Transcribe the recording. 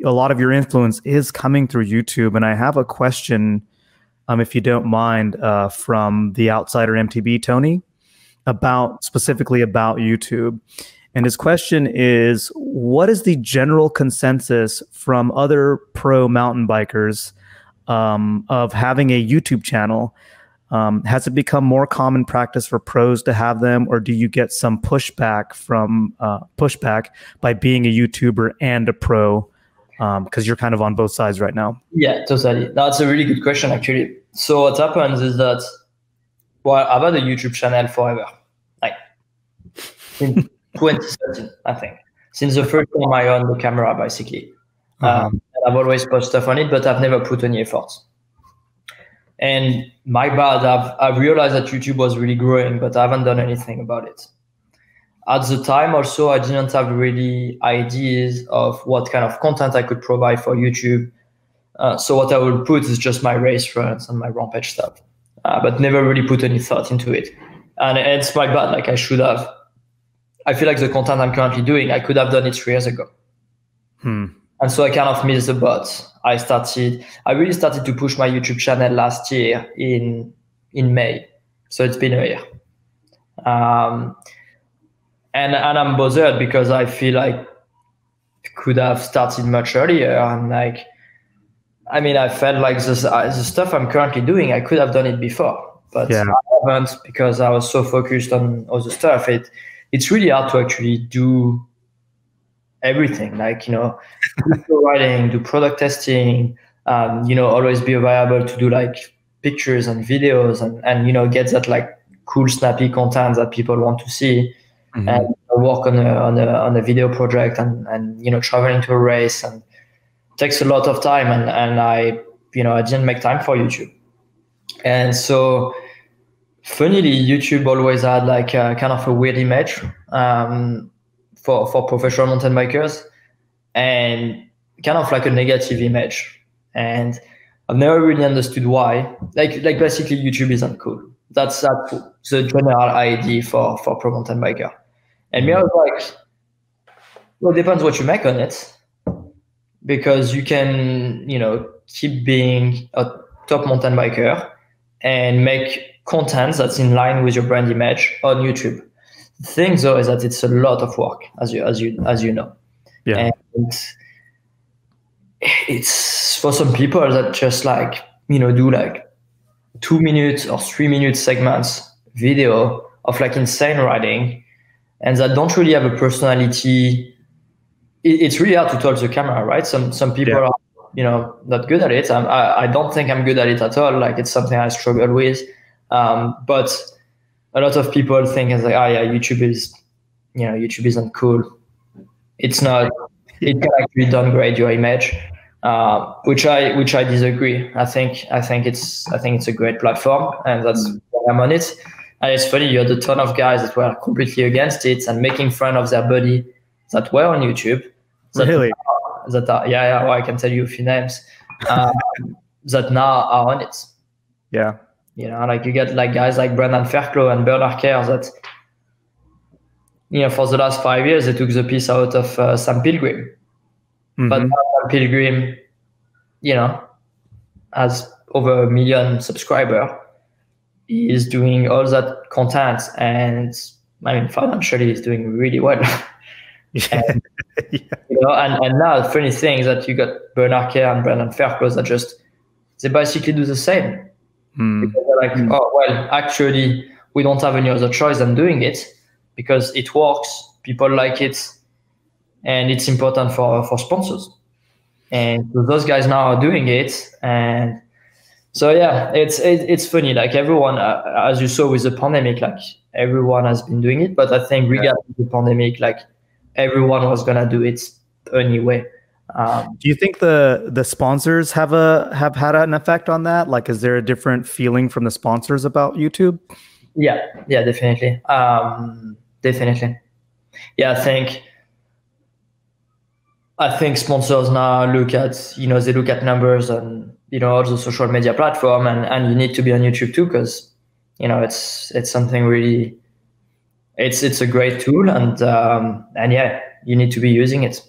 a lot of your influence is coming through YouTube. And I have a question, if you don't mind, from the outsider MTB, Tony, specifically about YouTube. And his question is, what is the general consensus from other pro mountain bikers of having a YouTube channel? Has it become more common practice for pros to have them, or do you get some pushback by being a YouTuber and a pro? Because you're kind of on both sides right now. Yeah, totally. That's a really good question, actually. So what happens is that, well, I've had a YouTube channel forever, like in 2013, I think, since the first time I owned the camera, basically. And I've always posted stuff on it, but I've never put any effort. And my bad, I've realized that YouTube was really growing, but I haven't done anything about it. At the time also, I didn't have really ideas of what kind of content I could provide for YouTube. So what I would put is just my race runs and my rampage stuff, but never really put any thought into it. And it's my bad, like I should have. I feel like the content I'm currently doing, I could have done it 3 years ago. And so I kind of missed the boat. I really started to push my YouTube channel last year in May. So it's been a year. And I'm bothered because I feel like it could have started much earlier. And like, I mean, I felt like the stuff I'm currently doing, I could have done it before, but I haven't because I was so focused on other stuff. It's really hard to actually do everything, like, you know, do writing, do product testing, you know, always be available to do like pictures and videos and you know, get that like cool, snappy content that people want to see, and work on a video project and you know, traveling to a race, and it takes a lot of time, and I didn't make time for YouTube. And so funnily, YouTube always had like a kind of a weird image for professional mountain bikers, and kind of like a negative image. And I've never really understood why. Like basically YouTube isn't cool. That's the general idea for pro mountain biker. And me, I was like, well, it depends what you make on it, because you can, you know, keep being a top mountain biker and make content that's in line with your brand image on YouTube. The thing though is that it's a lot of work, as you know. Yeah. And it's for some people that just like, you know, do like 2 minutes or 3 minute segments video of like insane riding, and that don't really have a personality. It's really hard to talk to the camera, right? Some people are, you know, not good at it. I don't think I'm good at it at all. Like, it's something I struggle with. But a lot of people think it's like, oh yeah, YouTube isn't cool. It's not. It can actually downgrade your image, which I disagree. I think it's a great platform, and that's why I'm on it. And it's funny, you had a ton of guys that were completely against it and making fun of their buddy that were on YouTube. Really? Well, I can tell you a few names that now are on it. Yeah. You know, like you get like guys like Brendan Fairclough and Bernard Kerr that, you know, for the last 5 years, they took the piece out of Sam Pilgrim. But now Sam Pilgrim, you know, has over 1 million subscribers. He is doing all that content, and I mean, financially, he's doing really well. And, you know, and now the funny thing is that you got Bernard Kerr and Brendan Fairclough that they basically do the same. Because they're like, oh, well, actually, we don't have any other choice than doing it because it works, people like it, and it's important for sponsors. And so those guys now are doing it. And so, yeah, it's funny. Like everyone, as you saw with the pandemic, like everyone has been doing it. But I think regardless of the pandemic, like everyone was going to do it anyway. Do you think the sponsors have had an effect on that? Like, is there a different feeling from the sponsors about YouTube? Yeah, definitely. Definitely. Yeah, I think sponsors now look at numbers and, you know, all the social media platform, and you need to be on YouTube too, because, you know, it's something really, it's a great tool, and yeah, you need to be using it.